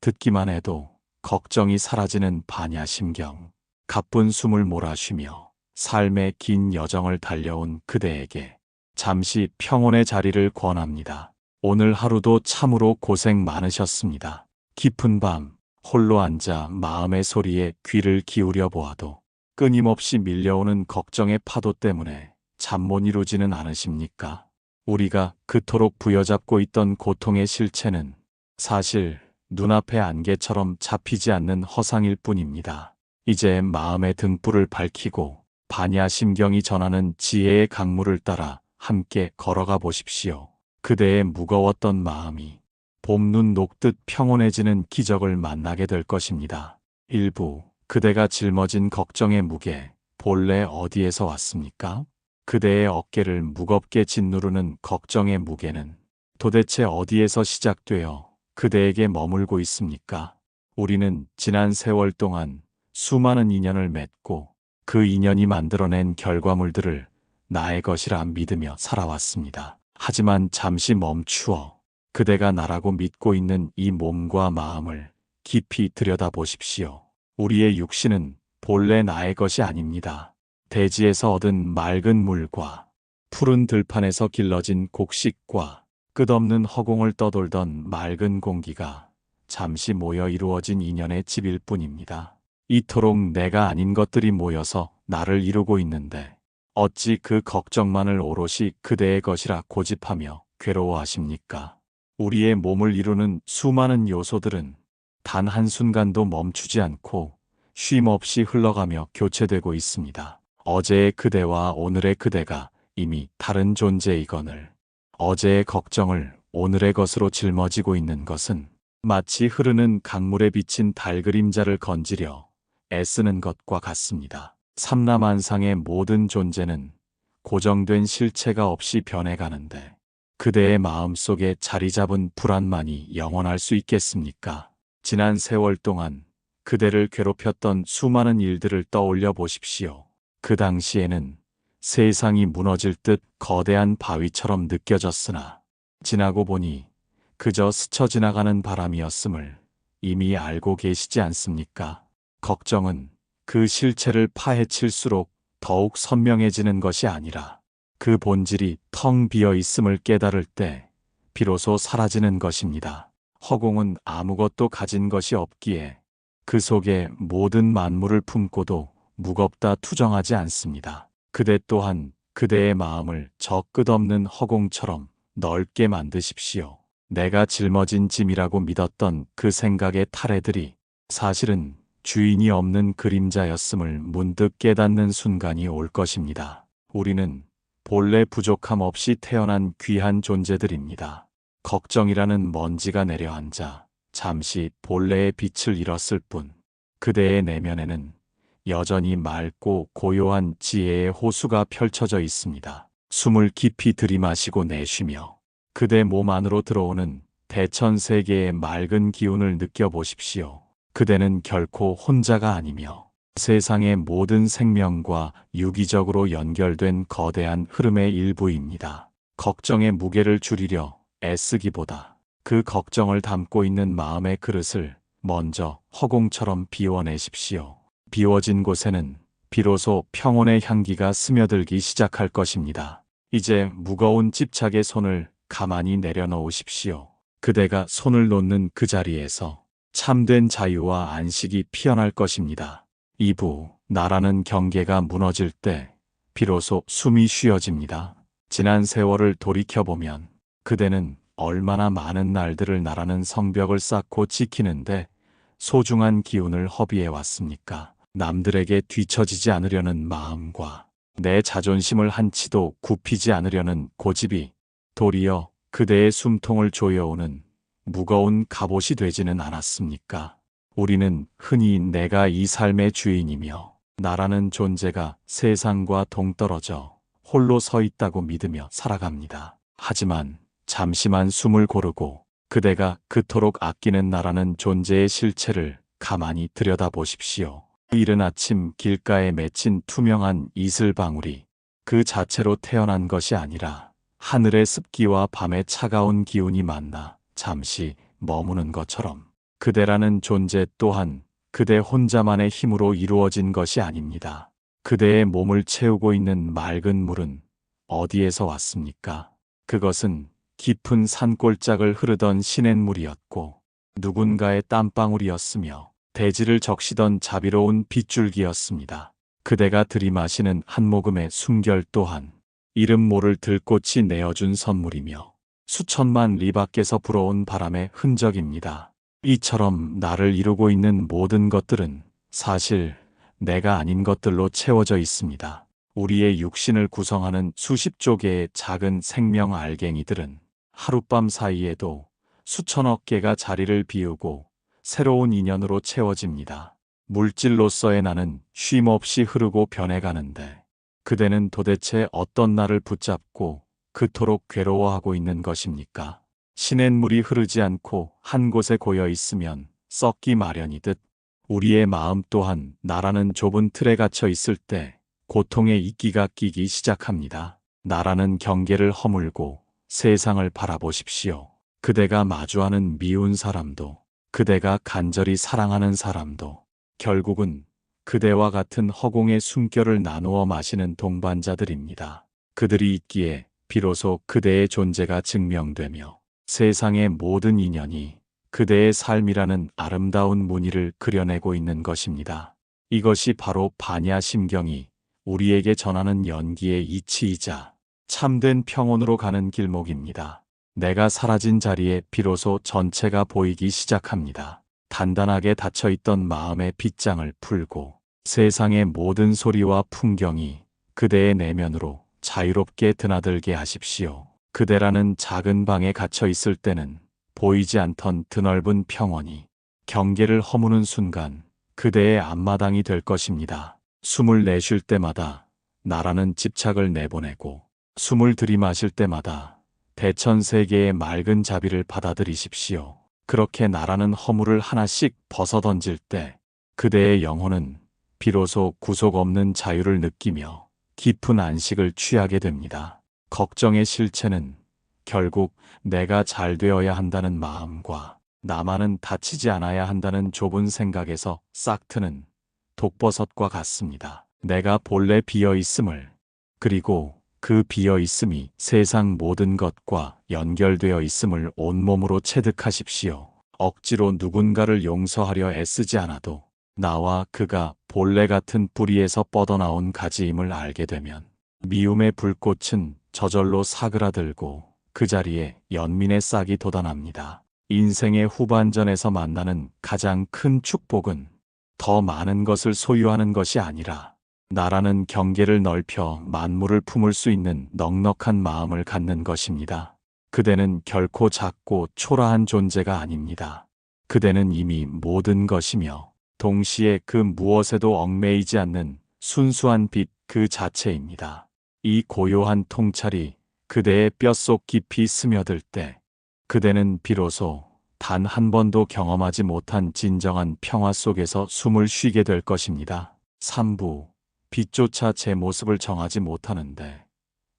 듣기만 해도 걱정이 사라지는 반야심경. 가쁜 숨을 몰아쉬며 삶의 긴 여정을 달려온 그대에게 잠시 평온의 자리를 권합니다. 오늘 하루도 참으로 고생 많으셨습니다. 깊은 밤 홀로 앉아 마음의 소리에 귀를 기울여 보아도 끊임없이 밀려오는 걱정의 파도 때문에 잠 못 이루지는 않으십니까? 우리가 그토록 부여잡고 있던 고통의 실체는 사실 눈앞의 안개처럼 잡히지 않는 허상일 뿐입니다. 이제 마음의 등불을 밝히고 반야심경이 전하는 지혜의 강물을 따라 함께 걸어가 보십시오. 그대의 무거웠던 마음이 봄눈 녹듯 평온해지는 기적을 만나게 될 것입니다. 일부 그대가 짊어진 걱정의 무게, 본래 어디에서 왔습니까? 그대의 어깨를 무겁게 짓누르는 걱정의 무게는 도대체 어디에서 시작되어 그대에게 머물고 있습니까? 우리는 지난 세월 동안 수많은 인연을 맺고 그 인연이 만들어낸 결과물들을 나의 것이라 믿으며 살아왔습니다. 하지만 잠시 멈추어 그대가 나라고 믿고 있는 이 몸과 마음을 깊이 들여다보십시오. 우리의 육신은 본래 나의 것이 아닙니다. 대지에서 얻은 맑은 물과 푸른 들판에서 길러진 곡식과 끝없는 허공을 떠돌던 맑은 공기가 잠시 모여 이루어진 인연의 집일 뿐입니다. 이토록 내가 아닌 것들이 모여서 나를 이루고 있는데 어찌 그 걱정만을 오롯이 그대의 것이라 고집하며 괴로워하십니까? 우리의 몸을 이루는 수많은 요소들은 단 한순간도 멈추지 않고 쉼 없이 흘러가며 교체되고 있습니다. 어제의 그대와 오늘의 그대가 이미 다른 존재이거늘 어제의 걱정을 오늘의 것으로 짊어지고 있는 것은 마치 흐르는 강물에 비친 달 그림자를 건지려 애쓰는 것과 같습니다. 삼라만상의 모든 존재는 고정된 실체가 없이 변해가는데 그대의 마음속에 자리 잡은 불안만이 영원할 수 있겠습니까? 지난 세월 동안 그대를 괴롭혔던 수많은 일들을 떠올려 보십시오. 그 당시에는 세상이 무너질 듯 거대한 바위처럼 느껴졌으나 지나고 보니 그저 스쳐 지나가는 바람이었음을 이미 알고 계시지 않습니까? 걱정은 그 실체를 파헤칠수록 더욱 선명해지는 것이 아니라 그 본질이 텅 비어 있음을 깨달을 때 비로소 사라지는 것입니다. 허공은 아무것도 가진 것이 없기에 그 속에 모든 만물을 품고도 무겁다 투정하지 않습니다. 그대 또한 그대의 마음을 저 끝없는 허공처럼 넓게 만드십시오. 내가 짊어진 짐이라고 믿었던 그 생각의 타래들이 사실은 주인이 없는 그림자였음을 문득 깨닫는 순간이 올 것입니다. 우리는 본래 부족함 없이 태어난 귀한 존재들입니다. 걱정이라는 먼지가 내려앉아 잠시 본래의 빛을 잃었을 뿐 그대의 내면에는 여전히 맑고 고요한 지혜의 호수가 펼쳐져 있습니다. 숨을 깊이 들이마시고 내쉬며 그대 몸 안으로 들어오는 대천세계의 맑은 기운을 느껴보십시오. 그대는 결코 혼자가 아니며 세상의 모든 생명과 유기적으로 연결된 거대한 흐름의 일부입니다. 걱정의 무게를 줄이려 애쓰기보다 그 걱정을 담고 있는 마음의 그릇을 먼저 허공처럼 비워내십시오. 비워진 곳에는 비로소 평온의 향기가 스며들기 시작할 것입니다. 이제 무거운 집착의 손을 가만히 내려놓으십시오. 그대가 손을 놓는 그 자리에서 참된 자유와 안식이 피어날 것입니다. 2부 나라는 경계가 무너질 때 비로소 숨이 쉬어집니다. 지난 세월을 돌이켜보면 그대는 얼마나 많은 날들을 나라는 성벽을 쌓고 지키는데 소중한 기운을 허비해 왔습니까? 남들에게 뒤처지지 않으려는 마음과 내 자존심을 한치도 굽히지 않으려는 고집이 도리어 그대의 숨통을 조여오는 무거운 갑옷이 되지는 않았습니까? 우리는 흔히 내가 이 삶의 주인이며 나라는 존재가 세상과 동떨어져 홀로 서 있다고 믿으며 살아갑니다. 하지만 잠시만 숨을 고르고 그대가 그토록 아끼는 나라는 존재의 실체를 가만히 들여다보십시오. 이른 아침 길가에 맺힌 투명한 이슬방울이 그 자체로 태어난 것이 아니라 하늘의 습기와 밤의 차가운 기운이 만나 잠시 머무는 것처럼 그대라는 존재 또한 그대 혼자만의 힘으로 이루어진 것이 아닙니다. 그대의 몸을 채우고 있는 맑은 물은 어디에서 왔습니까? 그것은 깊은 산골짜기를 흐르던 시냇물이었고 누군가의 땀방울이었으며 대지를 적시던 자비로운 빗줄기였습니다. 그대가 들이마시는 한 모금의 숨결 또한 이름 모를 들꽃이 내어준 선물이며 수천만 리 밖에서 불어온 바람의 흔적입니다. 이처럼 나를 이루고 있는 모든 것들은 사실 내가 아닌 것들로 채워져 있습니다. 우리의 육신을 구성하는 수십조 개의 작은 생명 알갱이들은 하룻밤 사이에도 수천억 개가 자리를 비우고 새로운 인연으로 채워집니다. 물질로서의 나는 쉼없이 흐르고 변해가는데 그대는 도대체 어떤 나를 붙잡고 그토록 괴로워하고 있는 것입니까? 시냇물이 흐르지 않고 한 곳에 고여 있으면 썩기 마련이듯 우리의 마음 또한 나라는 좁은 틀에 갇혀 있을 때 고통의 이끼가 끼기 시작합니다. 나라는 경계를 허물고 세상을 바라보십시오. 그대가 마주하는 미운 사람도, 그대가 간절히 사랑하는 사람도 결국은 그대와 같은 허공의 숨결을 나누어 마시는 동반자들입니다. 그들이 있기에 비로소 그대의 존재가 증명되며 세상의 모든 인연이 그대의 삶이라는 아름다운 무늬를 그려내고 있는 것입니다. 이것이 바로 반야심경이 우리에게 전하는 연기의 이치이자 참된 평온으로 가는 길목입니다. 내가 사라진 자리에 비로소 전체가 보이기 시작합니다. 단단하게 닫혀있던 마음의 빗장을 풀고 세상의 모든 소리와 풍경이 그대의 내면으로 자유롭게 드나들게 하십시오. 그대라는 작은 방에 갇혀 있을 때는 보이지 않던 드넓은 평원이 경계를 허무는 순간 그대의 앞마당이 될 것입니다. 숨을 내쉴 때마다 나라는 집착을 내보내고 숨을 들이마실 때마다 대천세계의 맑은 자비를 받아들이십시오. 그렇게 나라는 허물을 하나씩 벗어던질 때 그대의 영혼은 비로소 구속 없는 자유를 느끼며 깊은 안식을 취하게 됩니다. 걱정의 실체는 결국 내가 잘 되어야 한다는 마음과 나만은 다치지 않아야 한다는 좁은 생각에서 싹트는 독버섯과 같습니다. 내가 본래 비어 있음을, 그리고 그 비어 있음이 세상 모든 것과 연결되어 있음을 온몸으로 체득하십시오. 억지로 누군가를 용서하려 애쓰지 않아도 나와 그가 본래 같은 뿌리에서 뻗어나온 가지임을 알게 되면 미움의 불꽃은 저절로 사그라들고 그 자리에 연민의 싹이 돋아납니다. 인생의 후반전에서 만나는 가장 큰 축복은 더 많은 것을 소유하는 것이 아니라 나라는 경계를 넓혀 만물을 품을 수 있는 넉넉한 마음을 갖는 것입니다. 그대는 결코 작고 초라한 존재가 아닙니다. 그대는 이미 모든 것이며 동시에 그 무엇에도 얽매이지 않는 순수한 빛 그 자체입니다. 이 고요한 통찰이 그대의 뼛속 깊이 스며들 때 그대는 비로소 단 한 번도 경험하지 못한 진정한 평화 속에서 숨을 쉬게 될 것입니다. 3부 빛조차 제 모습을 정하지 못하는데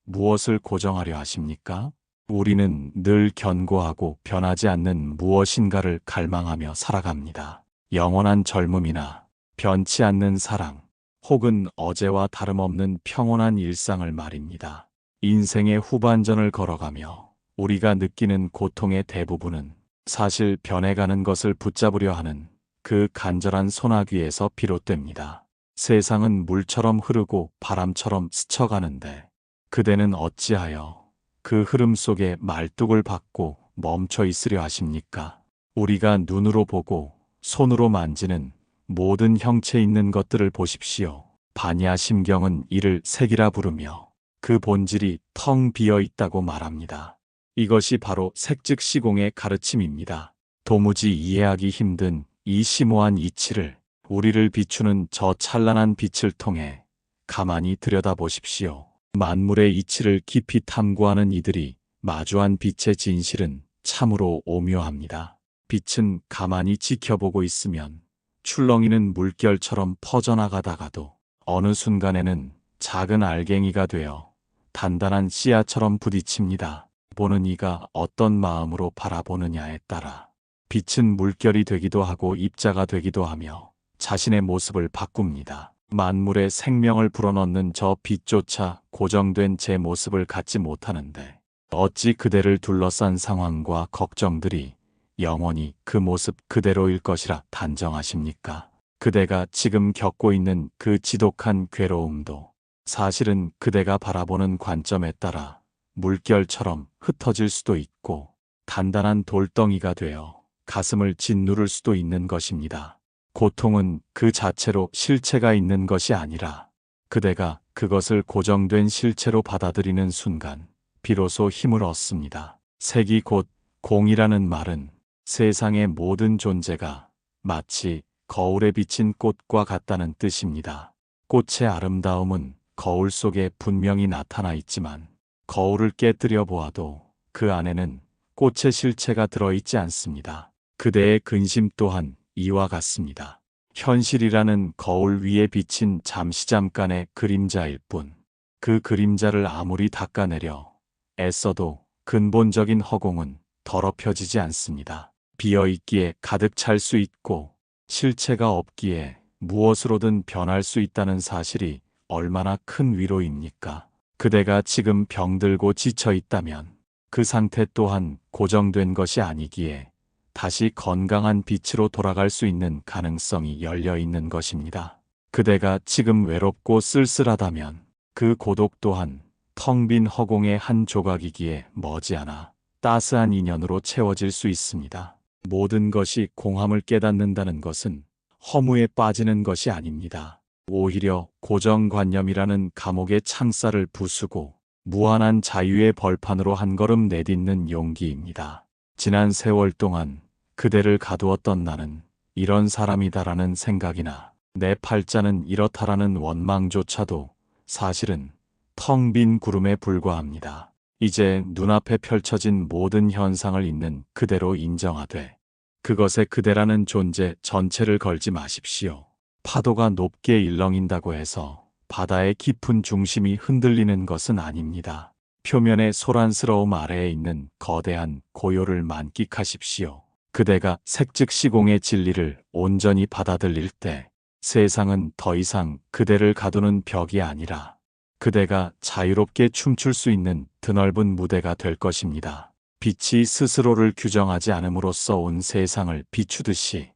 무엇을 고정하려 하십니까? 우리는 늘 견고하고 변하지 않는 무엇인가를 갈망하며 살아갑니다. 영원한 젊음이나 변치 않는 사랑, 혹은 어제와 다름없는 평온한 일상을 말입니다. 인생의 후반전을 걸어가며 우리가 느끼는 고통의 대부분은 사실 변해가는 것을 붙잡으려 하는 그 간절한 소나기에서 비롯됩니다. 세상은 물처럼 흐르고 바람처럼 스쳐가는데 그대는 어찌하여 그 흐름 속에 말뚝을 박고 멈춰 있으려 하십니까? 우리가 눈으로 보고 손으로 만지는 모든 형체 있는 것들을 보십시오. 반야심경은 이를 색이라 부르며 그 본질이 텅 비어 있다고 말합니다. 이것이 바로 색즉시공의 가르침입니다. 도무지 이해하기 힘든 이 심오한 이치를 우리를 비추는 저 찬란한 빛을 통해 가만히 들여다보십시오. 만물의 이치를 깊이 탐구하는 이들이 마주한 빛의 진실은 참으로 오묘합니다. 빛은 가만히 지켜보고 있으면 출렁이는 물결처럼 퍼져나가다가도 어느 순간에는 작은 알갱이가 되어 단단한 씨앗처럼 부딪힙니다. 보는 이가 어떤 마음으로 바라보느냐에 따라 빛은 물결이 되기도 하고 입자가 되기도 하며 자신의 모습을 바꿉니다. 만물에 생명을 불어넣는 저 빛조차 고정된 제 모습을 갖지 못하는데 어찌 그대를 둘러싼 상황과 걱정들이 영원히 그 모습 그대로일 것이라 단정하십니까? 그대가 지금 겪고 있는 그 지독한 괴로움도 사실은 그대가 바라보는 관점에 따라 물결처럼 흩어질 수도 있고 단단한 돌덩이가 되어 가슴을 짓누를 수도 있는 것입니다. 고통은 그 자체로 실체가 있는 것이 아니라 그대가 그것을 고정된 실체로 받아들이는 순간 비로소 힘을 얻습니다. 색이 곧 공이라는 말은 세상의 모든 존재가 마치 거울에 비친 꽃과 같다는 뜻입니다. 꽃의 아름다움은 거울 속에 분명히 나타나 있지만 거울을 깨뜨려 보아도 그 안에는 꽃의 실체가 들어있지 않습니다. 그대의 근심 또한 이와 같습니다. 현실이라는 거울 위에 비친 잠깐의 그림자일 뿐, 그 그림자를 아무리 닦아내려 애써도 근본적인 허공은 더럽혀지지 않습니다. 비어있기에 가득 찰 수 있고 실체가 없기에 무엇으로든 변할 수 있다는 사실이 얼마나 큰 위로입니까? 그대가 지금 병들고 지쳐 있다면 그 상태 또한 고정된 것이 아니기에 다시 건강한 빛으로 돌아갈 수 있는 가능성이 열려 있는 것입니다. 그대가 지금 외롭고 쓸쓸하다면 그 고독 또한 텅 빈 허공의 한 조각이기에 머지않아 따스한 인연으로 채워질 수 있습니다. 모든 것이 공함을 깨닫는다는 것은 허무에 빠지는 것이 아닙니다. 오히려 고정관념이라는 감옥의 창살을 부수고 무한한 자유의 벌판으로 한 걸음 내딛는 용기입니다. 지난 세월 동안 그대를 가두었던 나는 이런 사람이다라는 생각이나 내 팔자는 이렇다라는 원망조차도 사실은 텅 빈 구름에 불과합니다. 이제 눈앞에 펼쳐진 모든 현상을 있는 그대로 인정하되 그것에 그대라는 존재 전체를 걸지 마십시오. 파도가 높게 일렁인다고 해서 바다의 깊은 중심이 흔들리는 것은 아닙니다. 표면의 소란스러움 아래에 있는 거대한 고요를 만끽하십시오. 그대가 색즉시공의 진리를 온전히 받아들일 때 세상은 더 이상 그대를 가두는 벽이 아니라 그대가 자유롭게 춤출 수 있는 드넓은 무대가 될 것입니다. 빛이 스스로를 규정하지 않음으로써 온 세상을 비추듯이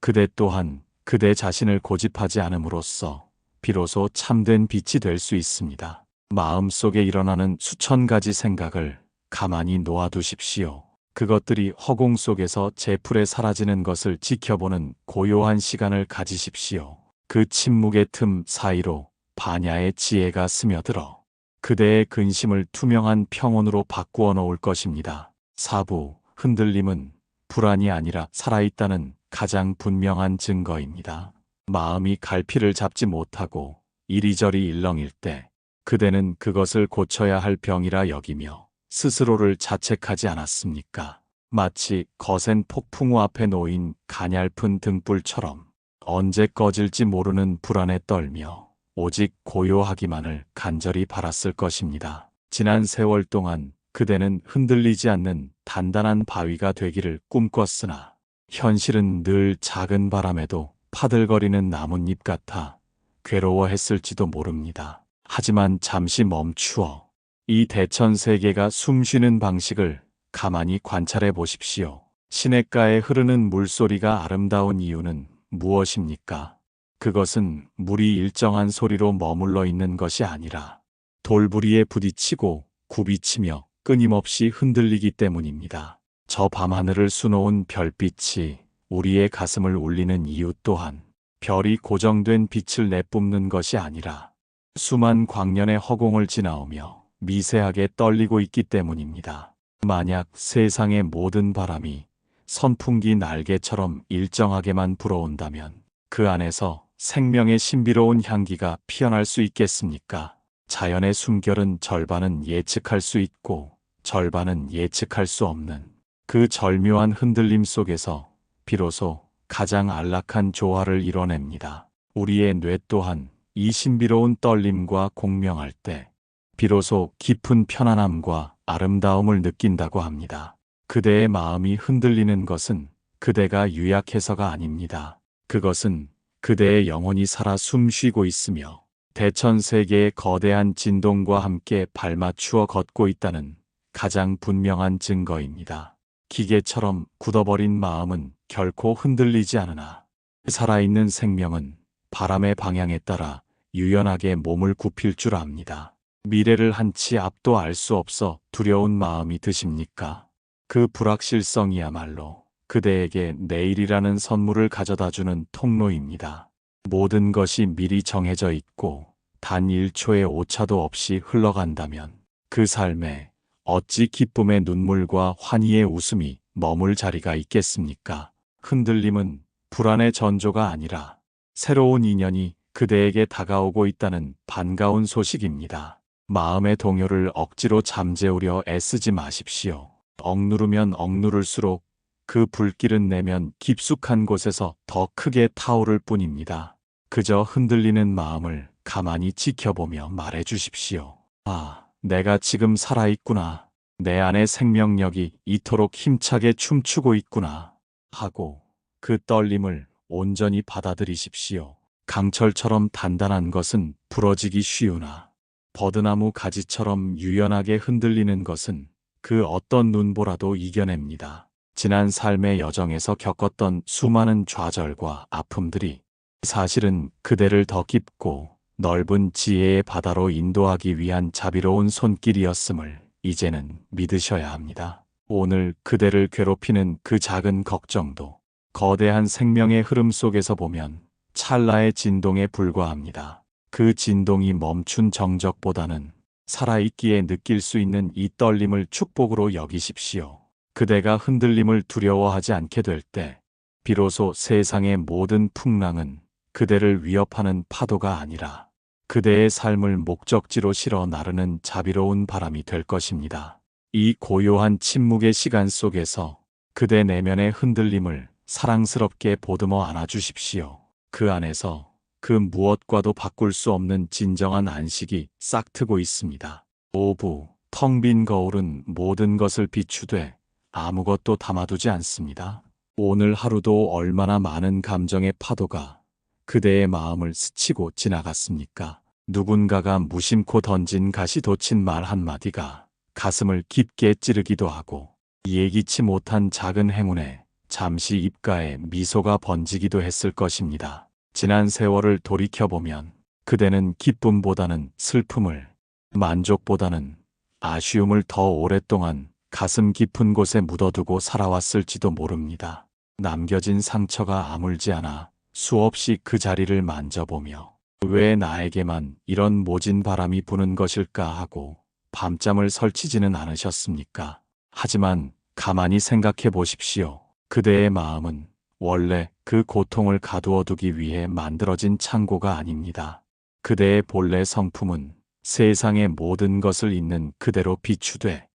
그대 또한 그대 자신을 고집하지 않음으로써 비로소 참된 빛이 될 수 있습니다. 마음속에 일어나는 수천 가지 생각을 가만히 놓아두십시오. 그것들이 허공 속에서 제풀에 사라지는 것을 지켜보는 고요한 시간을 가지십시오. 그 침묵의 틈 사이로 반야의 지혜가 스며들어 그대의 근심을 투명한 평온으로 바꾸어 놓을 것입니다. 사부, 흔들림은 불안이 아니라 살아있다는 가장 분명한 증거입니다. 마음이 갈피를 잡지 못하고 이리저리 일렁일 때 그대는 그것을 고쳐야 할 병이라 여기며 스스로를 자책하지 않았습니까? 마치 거센 폭풍우 앞에 놓인 가냘픈 등불처럼 언제 꺼질지 모르는 불안에 떨며 오직 고요하기만을 간절히 바랐을 것입니다. 지난 세월 동안 그대는 흔들리지 않는 단단한 바위가 되기를 꿈꿨으나 현실은 늘 작은 바람에도 파들거리는 나뭇잎 같아 괴로워했을지도 모릅니다. 하지만 잠시 멈추어 이 대천세계가 숨쉬는 방식을 가만히 관찰해 보십시오. 시냇가에 흐르는 물소리가 아름다운 이유는 무엇입니까? 그것은 물이 일정한 소리로 머물러 있는 것이 아니라 돌부리에 부딪히고 굽이치며 끊임없이 흔들리기 때문입니다. 저 밤하늘을 수놓은 별빛이 우리의 가슴을 울리는 이유 또한 별이 고정된 빛을 내뿜는 것이 아니라 수만 광년의 허공을 지나오며 미세하게 떨리고 있기 때문입니다. 만약 세상의 모든 바람이 선풍기 날개처럼 일정하게만 불어온다면 그 안에서 생명의 신비로운 향기가 피어날 수 있겠습니까? 자연의 숨결은 절반은 예측할 수 있고 절반은 예측할 수 없는 그 절묘한 흔들림 속에서 비로소 가장 안락한 조화를 이뤄냅니다. 우리의 뇌 또한 이 신비로운 떨림과 공명할 때 비로소 깊은 편안함과 아름다움을 느낀다고 합니다. 그대의 마음이 흔들리는 것은 그대가 유약해서가 아닙니다. 그것은 그대의 영혼이 살아 숨쉬고 있으며 대천세계의 거대한 진동과 함께 발맞추어 걷고 있다는 가장 분명한 증거입니다. 기계처럼 굳어버린 마음은 결코 흔들리지 않으나 살아있는 생명은 바람의 방향에 따라 유연하게 몸을 굽힐 줄 압니다. 미래를 한치 앞도 알 수 없어 두려운 마음이 드십니까? 그 불확실성이야말로 그대에게 내일이라는 선물을 가져다주는 통로입니다. 모든 것이 미리 정해져 있고 단 1초의 오차도 없이 흘러간다면 그 삶에 어찌 기쁨의 눈물과 환희의 웃음이 머물 자리가 있겠습니까? 흔들림은 불안의 전조가 아니라 새로운 인연이 그대에게 다가오고 있다는 반가운 소식입니다. 마음의 동요를 억지로 잠재우려 애쓰지 마십시오. 억누르면 억누를수록 그 불길은 내면 깊숙한 곳에서 더 크게 타오를 뿐입니다. 그저 흔들리는 마음을 가만히 지켜보며 말해 주십시오. 아, 내가 지금 살아있구나. 내 안의 생명력이 이토록 힘차게 춤추고 있구나. 하고 그 떨림을 온전히 받아들이십시오. 강철처럼 단단한 것은 부러지기 쉬우나 버드나무 가지처럼 유연하게 흔들리는 것은 그 어떤 눈보라도 이겨냅니다. 지난 삶의 여정에서 겪었던 수많은 좌절과 아픔들이 사실은 그대를 더 깊고 넓은 지혜의 바다로 인도하기 위한 자비로운 손길이었음을 이제는 믿으셔야 합니다. 오늘 그대를 괴롭히는 그 작은 걱정도 거대한 생명의 흐름 속에서 보면 찰나의 진동에 불과합니다. 그 진동이 멈춘 정적보다는 살아있기에 느낄 수 있는 이 떨림을 축복으로 여기십시오. 그대가 흔들림을 두려워하지 않게 될 때 비로소 세상의 모든 풍랑은 그대를 위협하는 파도가 아니라 그대의 삶을 목적지로 실어 나르는 자비로운 바람이 될 것입니다. 이 고요한 침묵의 시간 속에서 그대 내면의 흔들림을 사랑스럽게 보듬어 안아주십시오. 그 안에서 그 무엇과도 바꿀 수 없는 진정한 안식이 싹트고 있습니다. 오부, 텅 빈 거울은 모든 것을 비추되 아무것도 담아두지 않습니다. 오늘 하루도 얼마나 많은 감정의 파도가 그대의 마음을 스치고 지나갔습니까? 누군가가 무심코 던진 가시돋친 말 한마디가 가슴을 깊게 찌르기도 하고 예기치 못한 작은 행운에 잠시 입가에 미소가 번지기도 했을 것입니다. 지난 세월을 돌이켜보면 그대는 기쁨보다는 슬픔을, 만족보다는 아쉬움을 더 오랫동안 가슴 깊은 곳에 묻어두고 살아왔을지도 모릅니다. 남겨진 상처가 아물지 않아 수없이 그 자리를 만져보며 왜 나에게만 이런 모진 바람이 부는 것일까 하고 밤잠을 설치지는 않으셨습니까? 하지만 가만히 생각해 보십시오. 그대의 마음은 원래 그 고통을 가두어두기 위해 만들어진 창고가 아닙니다. 그대의 본래 성품은 세상의 모든 것을 있는 그대로 비추되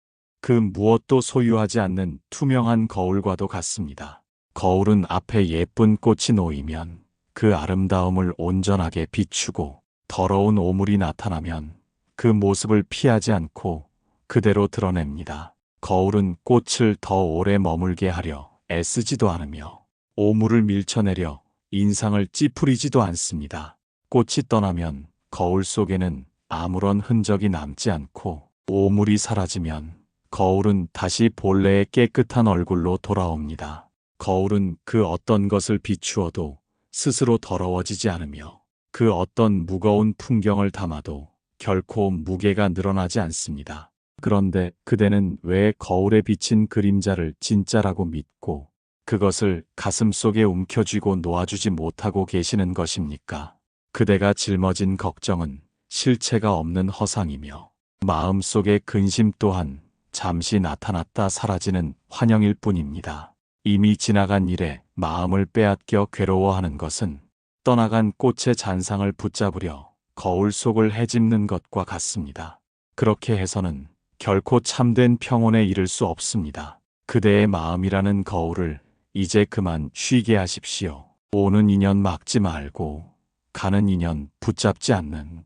그 무엇도 소유하지 않는 투명한 거울과도 같습니다. 거울은 앞에 예쁜 꽃이 놓이면 그 아름다움을 온전하게 비추고 더러운 오물이 나타나면 그 모습을 피하지 않고 그대로 드러냅니다. 거울은 꽃을 더 오래 머물게 하려 애쓰지도 않으며 오물을 밀쳐내려 인상을 찌푸리지도 않습니다. 꽃이 떠나면 거울 속에는 아무런 흔적이 남지 않고 오물이 사라지면 거울은 다시 본래의 깨끗한 얼굴로 돌아옵니다. 거울은 그 어떤 것을 비추어도 스스로 더러워지지 않으며 그 어떤 무거운 풍경을 담아도 결코 무게가 늘어나지 않습니다. 그런데 그대는 왜 거울에 비친 그림자를 진짜라고 믿고 그것을 가슴속에 움켜쥐고 놓아주지 못하고 계시는 것입니까? 그대가 짊어진 걱정은 실체가 없는 허상이며 마음속의 근심 또한 잠시 나타났다 사라지는 환영일 뿐입니다. 이미 지나간 일에 마음을 빼앗겨 괴로워하는 것은 떠나간 꽃의 잔상을 붙잡으려 거울 속을 헤집는 것과 같습니다. 그렇게 해서는 결코 참된 평온에 이를 수 없습니다. 그대의 마음이라는 거울을 이제 그만 쉬게 하십시오. 오는 인연 막지 말고 가는 인연 붙잡지 않는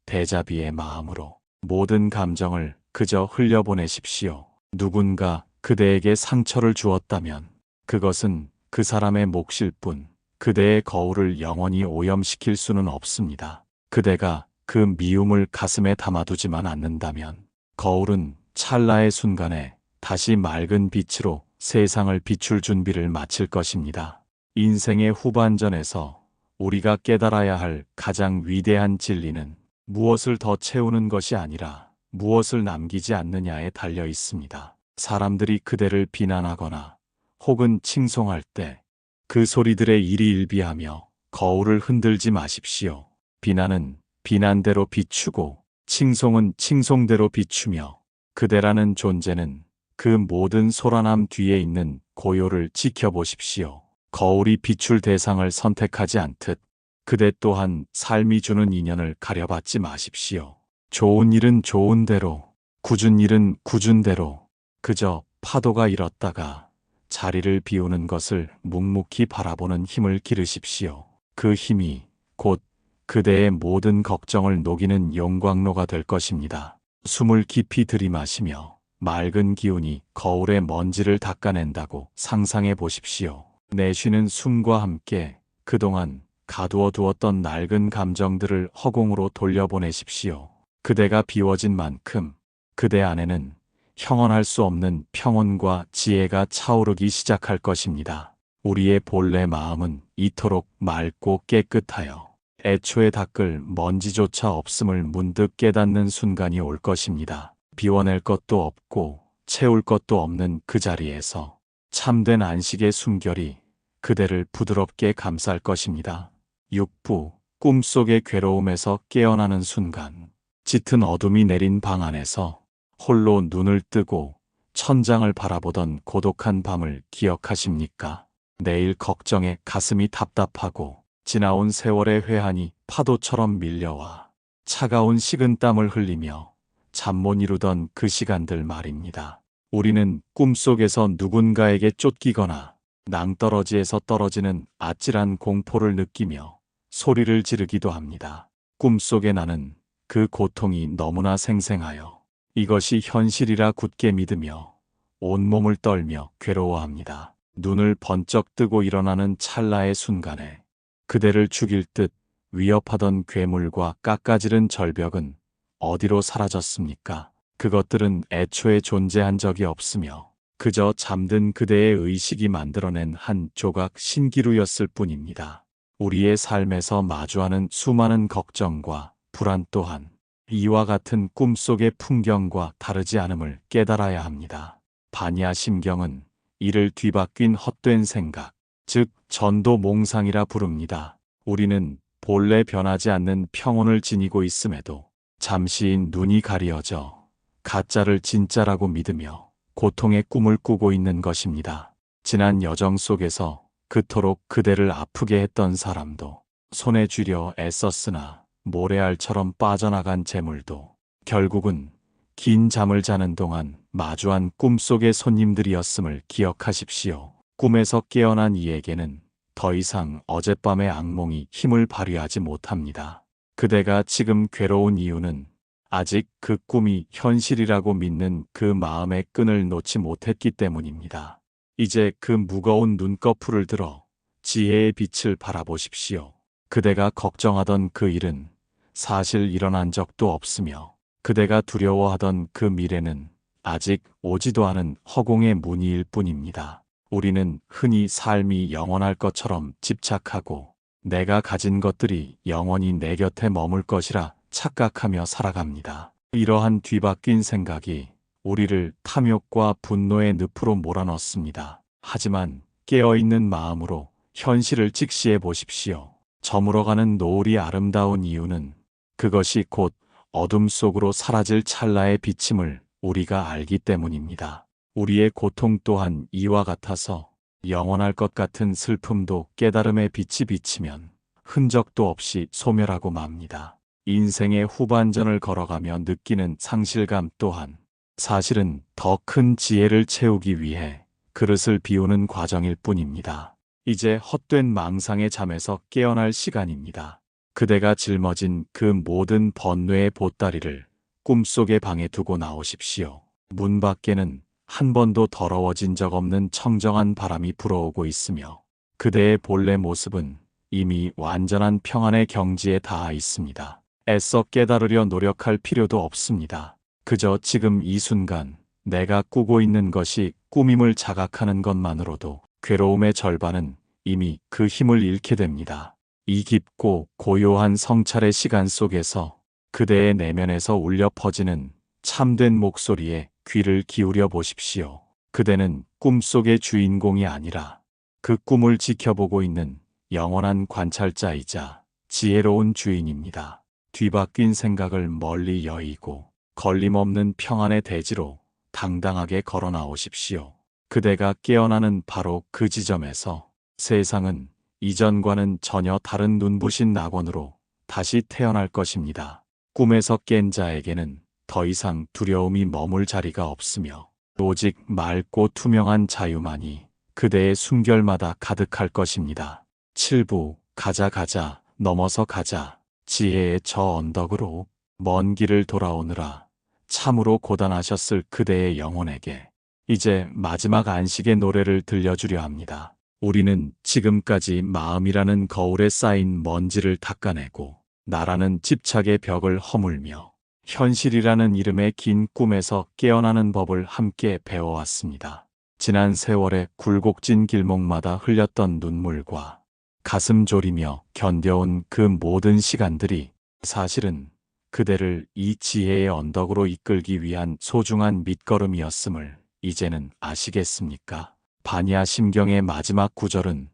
대자비의 마음으로 모든 감정을 그저 흘려보내십시오. 누군가 그대에게 상처를 주었다면 그것은 그 사람의 몫일 뿐 그대의 거울을 영원히 오염시킬 수는 없습니다. 그대가 그 미움을 가슴에 담아두지만 않는다면 거울은 찰나의 순간에 다시 맑은 빛으로 세상을 비출 준비를 마칠 것입니다. 인생의 후반전에서 우리가 깨달아야 할 가장 위대한 진리는 무엇을 더 채우는 것이 아니라 무엇을 남기지 않느냐에 달려 있습니다. 사람들이 그대를 비난하거나 혹은 칭송할 때 그 소리들에 일희일비하며 거울을 흔들지 마십시오. 비난은 비난대로 비추고 칭송은 칭송대로 비추며 그대라는 존재는 그 모든 소란함 뒤에 있는 고요를 지켜보십시오. 거울이 비출 대상을 선택하지 않듯 그대 또한 삶이 주는 인연을 가려받지 마십시오. 좋은 일은 좋은 대로, 굳은 일은 굳은 대로 그저 파도가 일었다가 자리를 비우는 것을 묵묵히 바라보는 힘을 기르십시오. 그 힘이 곧 그대의 모든 걱정을 녹이는 용광로가 될 것입니다. 숨을 깊이 들이마시며 맑은 기운이 거울의 먼지를 닦아낸다고 상상해 보십시오. 내쉬는 숨과 함께 그동안 가두어 두었던 낡은 감정들을 허공으로 돌려보내십시오. 그대가 비워진 만큼 그대 안에는 형언할 수 없는 평온과 지혜가 차오르기 시작할 것입니다. 우리의 본래 마음은 이토록 맑고 깨끗하여 애초에 닦을 먼지조차 없음을 문득 깨닫는 순간이 올 것입니다. 비워낼 것도 없고 채울 것도 없는 그 자리에서 참된 안식의 숨결이 그대를 부드럽게 감쌀 것입니다. 6부 꿈속의 괴로움에서 깨어나는 순간 짙은 어둠이 내린 방 안에서 홀로 눈을 뜨고 천장을 바라보던 고독한 밤을 기억하십니까? 내일 걱정에 가슴이 답답하고 지나온 세월의 회한이 파도처럼 밀려와 차가운 식은땀을 흘리며 잠 못 이루던 그 시간들 말입니다. 우리는 꿈속에서 누군가에게 쫓기거나 낭떠러지에서 떨어지는 아찔한 공포를 느끼며 소리를 지르기도 합니다. 꿈속의 나는 그 고통이 너무나 생생하여 이것이 현실이라 굳게 믿으며 온몸을 떨며 괴로워합니다. 눈을 번쩍 뜨고 일어나는 찰나의 순간에 그대를 죽일 듯 위협하던 괴물과 깎아지른 절벽은 어디로 사라졌습니까? 그것들은 애초에 존재한 적이 없으며 그저 잠든 그대의 의식이 만들어낸 한 조각 신기루였을 뿐입니다. 우리의 삶에서 마주하는 수많은 걱정과 불안 또한 이와 같은 꿈속의 풍경과 다르지 않음을 깨달아야 합니다. 반야심경은 이를 뒤바뀐 헛된 생각, 즉 전도몽상이라 부릅니다. 우리는 본래 변하지 않는 평온을 지니고 있음에도 잠시 눈이 가리어져 가짜를 진짜라고 믿으며 고통의 꿈을 꾸고 있는 것입니다. 지난 여정 속에서 그토록 그대를 아프게 했던 사람도 손에 쥐려 애썼으나 모래알처럼 빠져나간 재물도 결국은 긴 잠을 자는 동안 마주한 꿈속의 손님들이었음을 기억하십시오. 꿈에서 깨어난 이에게는 더 이상 어젯밤의 악몽이 힘을 발휘하지 못합니다. 그대가 지금 괴로운 이유는 아직 그 꿈이 현실이라고 믿는 그 마음의 끈을 놓지 못했기 때문입니다. 이제 그 무거운 눈꺼풀을 들어 지혜의 빛을 바라보십시오. 그대가 걱정하던 그 일은 사실 일어난 적도 없으며 그대가 두려워하던 그 미래는 아직 오지도 않은 허공의 무늬일 뿐입니다. 우리는 흔히 삶이 영원할 것처럼 집착하고 내가 가진 것들이 영원히 내 곁에 머물 것이라 착각하며 살아갑니다. 이러한 뒤바뀐 생각이 우리를 탐욕과 분노의 늪으로 몰아넣습니다. 하지만 깨어있는 마음으로 현실을 직시해 보십시오. 저물어가는 노을이 아름다운 이유는 그것이 곧 어둠 속으로 사라질 찰나의 비침을 우리가 알기 때문입니다. 우리의 고통 또한 이와 같아서 영원할 것 같은 슬픔도 깨달음의 빛이 비치면 흔적도 없이 소멸하고 맙니다. 인생의 후반전을 걸어가며 느끼는 상실감 또한 사실은 더 큰 지혜를 채우기 위해 그릇을 비우는 과정일 뿐입니다. 이제 헛된 망상의 잠에서 깨어날 시간입니다. 그대가 짊어진 그 모든 번뇌의 보따리를 꿈속의 방에 두고 나오십시오. 문 밖에는 한 번도 더러워진 적 없는 청정한 바람이 불어오고 있으며 그대의 본래 모습은 이미 완전한 평안의 경지에 닿아 있습니다. 애써 깨달으려 노력할 필요도 없습니다. 그저 지금 이 순간 내가 꾸고 있는 것이 꿈임을 자각하는 것만으로도 괴로움의 절반은 이미 그 힘을 잃게 됩니다. 이 깊고 고요한 성찰의 시간 속에서 그대의 내면에서 울려 퍼지는 참된 목소리에 귀를 기울여 보십시오. 그대는 꿈속의 주인공이 아니라 그 꿈을 지켜보고 있는 영원한 관찰자이자 지혜로운 주인입니다. 뒤바뀐 생각을 멀리 여의고 걸림없는 평안의 대지로 당당하게 걸어 나오십시오. 그대가 깨어나는 바로 그 지점에서 세상은 이전과는 전혀 다른 눈부신 낙원으로 다시 태어날 것입니다. 꿈에서 깬 자에게는 더 이상 두려움이 머물 자리가 없으며 오직 맑고 투명한 자유만이 그대의 숨결마다 가득할 것입니다. 7부 가자 가자 넘어서 가자. 지혜의 저 언덕으로 먼 길을 돌아오느라 참으로 고단하셨을 그대의 영혼에게 이제 마지막 안식의 노래를 들려주려 합니다. 우리는 지금까지 마음이라는 거울에 쌓인 먼지를 닦아내고 나라는 집착의 벽을 허물며 현실이라는 이름의 긴 꿈에서 깨어나는 법을 함께 배워왔습니다. 지난 세월의 굴곡진 길목마다 흘렸던 눈물과 가슴 졸이며 견뎌온 그 모든 시간들이 사실은 그대를 이 지혜의 언덕으로 이끌기 위한 소중한 밑거름이었음을 이제는 아시겠습니까? 바니아 심경의 마지막 구절은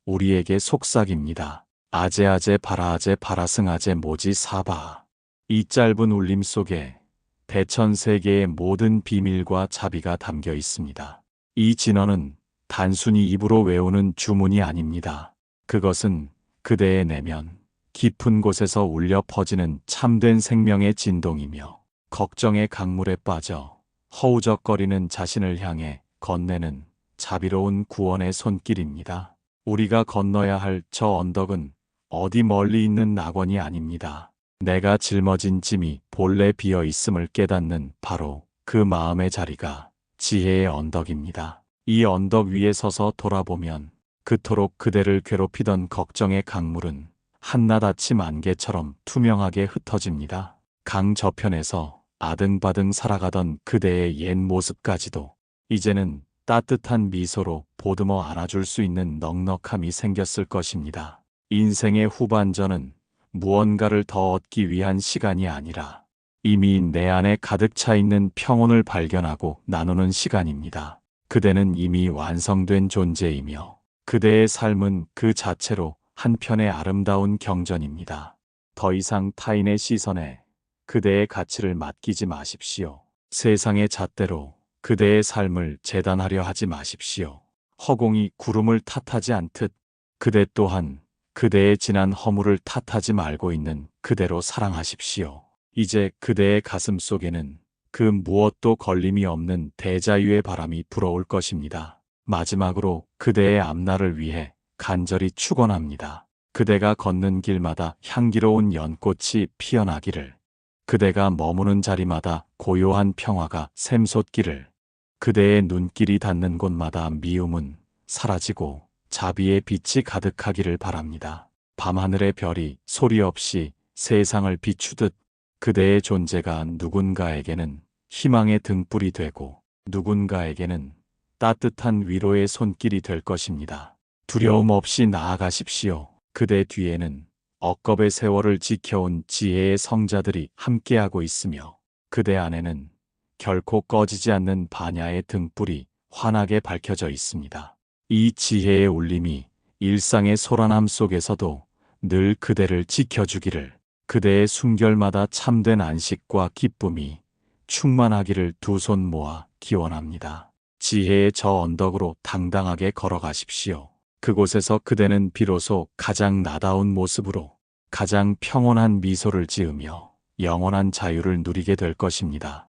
우리에게 속삭입니다. 아제아제 바라아제 바라승아제 모지 사바. 이 짧은 울림 속에 대천세계의 모든 비밀과 자비가 담겨 있습니다. 이 진언은 단순히 입으로 외우는 주문이 아닙니다. 그것은 그대의 내면 깊은 곳에서 울려 퍼지는 참된 생명의 진동이며 걱정의 강물에 빠져 허우적거리는 자신을 향해 건네는 자비로운 구원의 손길입니다. 우리가 건너야 할 저 언덕은 어디 멀리 있는 낙원이 아닙니다. 내가 짊어진 짐이 본래 비어 있음을 깨닫는 바로 그 마음의 자리가 지혜의 언덕입니다. 이 언덕 위에 서서 돌아보면 그토록 그대를 괴롭히던 걱정의 강물은 한낮 아침 안개처럼 투명하게 흩어집니다. 강 저편에서 아등바등 살아가던 그대의 옛 모습까지도 이제는 따뜻한 미소로 보듬어 안아줄 수 있는 넉넉함이 생겼을 것입니다. 인생의 후반전은 무언가를 더 얻기 위한 시간이 아니라 이미 내 안에 가득 차 있는 평온을 발견하고 나누는 시간입니다. 그대는 이미 완성된 존재이며 그대의 삶은 그 자체로 한편의 아름다운 경전입니다. 더 이상 타인의 시선에 그대의 가치를 맡기지 마십시오. 세상의 잣대로 그대의 삶을 재단하려 하지 마십시오. 허공이 구름을 탓하지 않듯 그대 또한 그대의 지난 허물을 탓하지 말고 있는 그대로 사랑하십시오. 이제 그대의 가슴 속에는 그 무엇도 걸림이 없는 대자유의 바람이 불어올 것입니다. 마지막으로 그대의 앞날을 위해 간절히 축원합니다. 그대가 걷는 길마다 향기로운 연꽃이 피어나기를, 그대가 머무는 자리마다 고요한 평화가 샘솟기를, 그대의 눈길이 닿는 곳마다 미움은 사라지고 자비의 빛이 가득하기를 바랍니다. 밤하늘의 별이 소리 없이 세상을 비추듯 그대의 존재가 누군가에게는 희망의 등불이 되고 누군가에게는 따뜻한 위로의 손길이 될 것입니다. 두려움 없이 나아가십시오. 그대 뒤에는 억겁의 세월을 지켜온 지혜의 성자들이 함께하고 있으며 그대 안에는 결코 꺼지지 않는 반야의 등불이 환하게 밝혀져 있습니다. 이 지혜의 울림이 일상의 소란함 속에서도 늘 그대를 지켜주기를, 그대의 숨결마다 참된 안식과 기쁨이 충만하기를 두 손 모아 기원합니다. 지혜의 저 언덕으로 당당하게 걸어가십시오. 그곳에서 그대는 비로소 가장 나다운 모습으로 가장 평온한 미소를 지으며 영원한 자유를 누리게 될 것입니다.